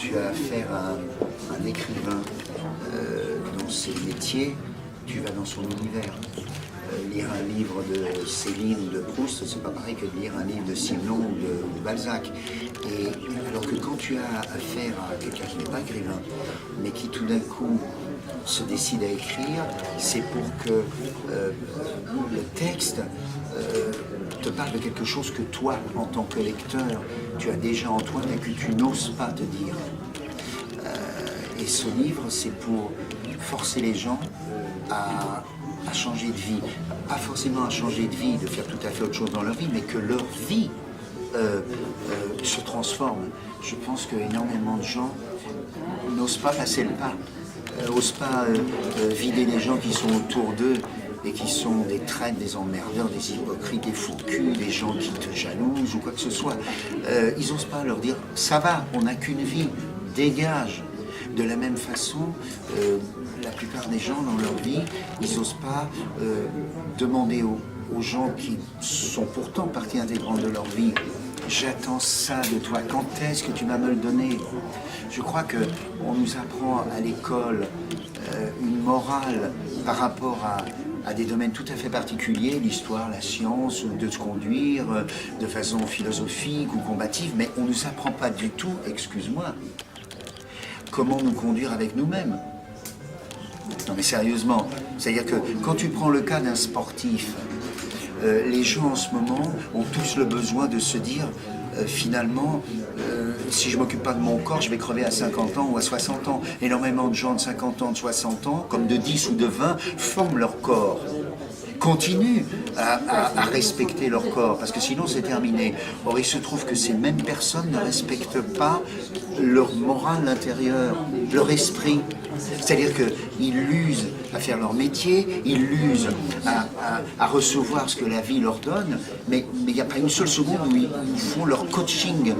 tu as affaire à un écrivain dans ses métiers, tu vas dans son univers. Lire un livre de Céline ou de Proust, c'est pas pareil que de lire un livre de Simon ou de Balzac. Et alors que quand tu as affaire à quelqu'un qui n'est pas écrivain, mais qui tout d'un coup se décide à écrire, c'est pour que le texte te parle de quelque chose que toi, en tant que lecteur, tu as déjà en toi, mais que tu n'oses pas te dire. Et ce livre, c'est pour forcer les gens à changer de vie. Pas forcément à changer de vie, de faire tout à fait autre chose dans leur vie, mais que leur vie se transforme. Je pense qu'énormément de gens n'osent pas passer le pas, n'osent pas vider les gens qui sont autour d'eux et qui sont des traîtres, des emmerdeurs, des hypocrites, des faux culs, des gens qui te jalousent ou quoi que ce soit. Ils n'osent pas leur dire « ça va, on n'a qu'une vie, dégage ». De la même façon, la plupart des gens dans leur vie, ils n'osent pas demander aux gens qui sont pourtant partie intégrante de leur vie « j'attends ça de toi, quand est-ce que tu vas me le donner ?» Je crois qu'on nous apprend à l'école une morale par rapport à des domaines tout à fait particuliers, l'histoire, la science, de se conduire de façon philosophique ou combative, mais on ne nous apprend pas du tout, excuse-moi, comment nous conduire avec nous-mêmes. Non mais sérieusement, c'est-à-dire que quand tu prends le cas d'un sportif, les gens en ce moment ont tous le besoin de se dire finalement, si je ne m'occupe pas de mon corps, je vais crever à 50 ans ou à 60 ans. Énormément de gens de 50 ans, de 60 ans, comme de 10 ou de 20, forment leur corps. Continuent à respecter leur corps, parce que sinon c'est terminé. Or, il se trouve que ces mêmes personnes ne respectent pas leur morale intérieure, leur esprit. C'est-à-dire qu'ils l'usent à faire leur métier, ils l'usent à recevoir ce que la vie leur donne, mais il n'y a pas une seule seconde où ils font leur coaching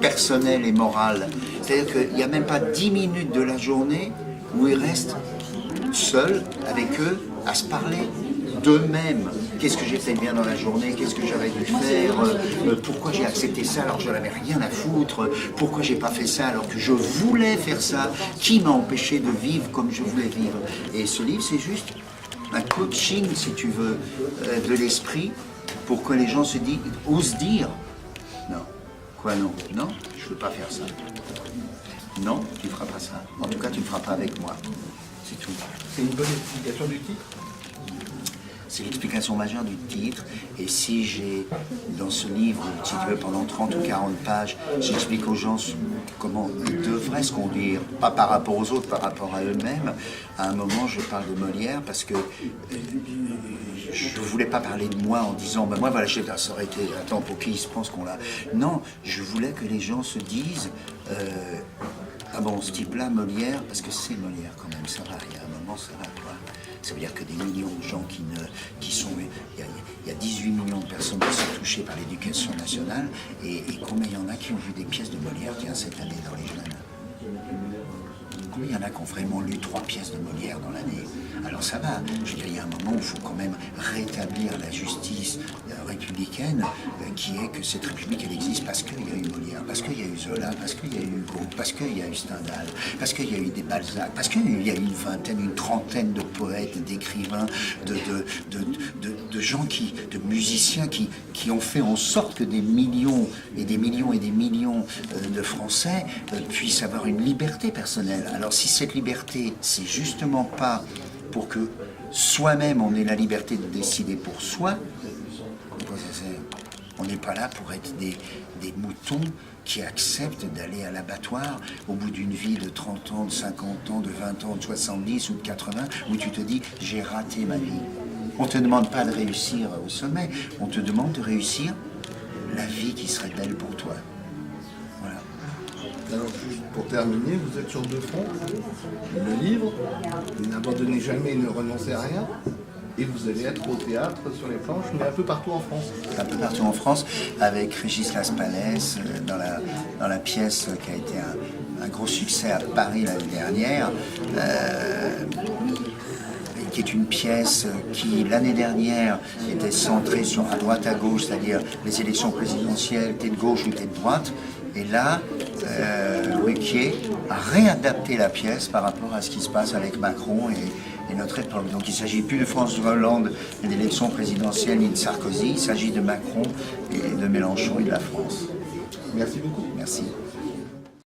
personnel et moral. C'est-à-dire qu'il n'y a même pas 10 minutes de la journée où ils restent seuls avec eux à se parler d'eux-mêmes. Qu'est-ce que j'ai fait de bien dans la journée? Qu'est-ce que j'aurais dû faire? Pourquoi j'ai accepté ça alors que je n'avais rien à foutre? Pourquoi j'ai pas fait ça alors que je voulais faire ça? Qui m'a empêché de vivre comme je voulais vivre? Et ce livre, c'est juste un coaching, si tu veux, de l'esprit pour que les gens osent dire non. Quoi non? Non, je ne veux pas faire ça. Non, tu ne feras pas ça. En tout cas, tu ne le feras pas avec moi. C'est tout. C'est une bonne explication du titre? C'est l'explication majeure du titre, et si j'ai, dans ce livre, titré pendant 30 ou 40 pages, j'explique aux gens comment ils devraient se conduire, pas par rapport aux autres, par rapport à eux-mêmes. À un moment, je parle de Molière, parce que je ne voulais pas parler de moi en disant, ben moi, voilà, ça aurait été, attends, pour qui ils se pensent qu'on l'a... Non, je voulais que les gens se disent, ah bon, ce type-là, Molière, parce que c'est Molière quand même, ça va, il y a un moment, ça va, quoi. Ça veut dire que des millions de gens qui sont... Il y a 18 millions de personnes qui sont touchées par l'éducation nationale, et combien il y en a qui ont vu des pièces de Molière, tiens, cette année dans les jeunes? Combien il y en a qui ont vraiment lu 3 pièces de Molière dans l'année? Alors ça va, je veux dire, il y a un moment où il faut quand même rétablir la justice républicaine, qui est que cette république, elle existe parce qu'il y a eu Molière, parce qu'il y a eu Zola, parce qu'il y a eu Hugo, parce qu'il y a eu Stendhal, parce qu'il y a eu des Balzac, parce qu'il y a eu une vingtaine, une trentaine de poètes, d'écrivains, de gens de musiciens qui ont fait en sorte que des millions et des millions et des millions de Français puissent avoir une liberté personnelle. Alors si cette liberté, c'est justement pas pour que soi-même on ait la liberté de décider pour soi, on n'est pas là pour être des moutons qui acceptent d'aller à l'abattoir au bout d'une vie de 30 ans, de 50 ans, de 20 ans, de 70 ou de 80, où tu te dis « j'ai raté ma vie ». On ne te demande pas de réussir au sommet, on te demande de réussir la vie qui serait belle pour toi. Voilà. Alors, juste pour terminer, vous êtes sur 2 fronts. Le livre, n'abandonnez jamais et ne renoncez à rien. Et vous allez être au théâtre, sur les planches, mais un peu partout en France. Un peu partout en France, avec Régis Laspalès, dans la pièce qui a été un gros succès à Paris l'année dernière, qui est une pièce qui, l'année dernière, était centrée sur à droite à gauche, c'est-à-dire les élections présidentielles, t'es de gauche ou t'es de droite. Et là, Ruquier a réadapté la pièce par rapport à ce qui se passe avec Macron et notre époque. Donc il ne s'agit plus de François Hollande et d'élection présidentielle ni de Sarkozy, il s'agit de Macron et de Mélenchon et de la France. Merci beaucoup. Merci.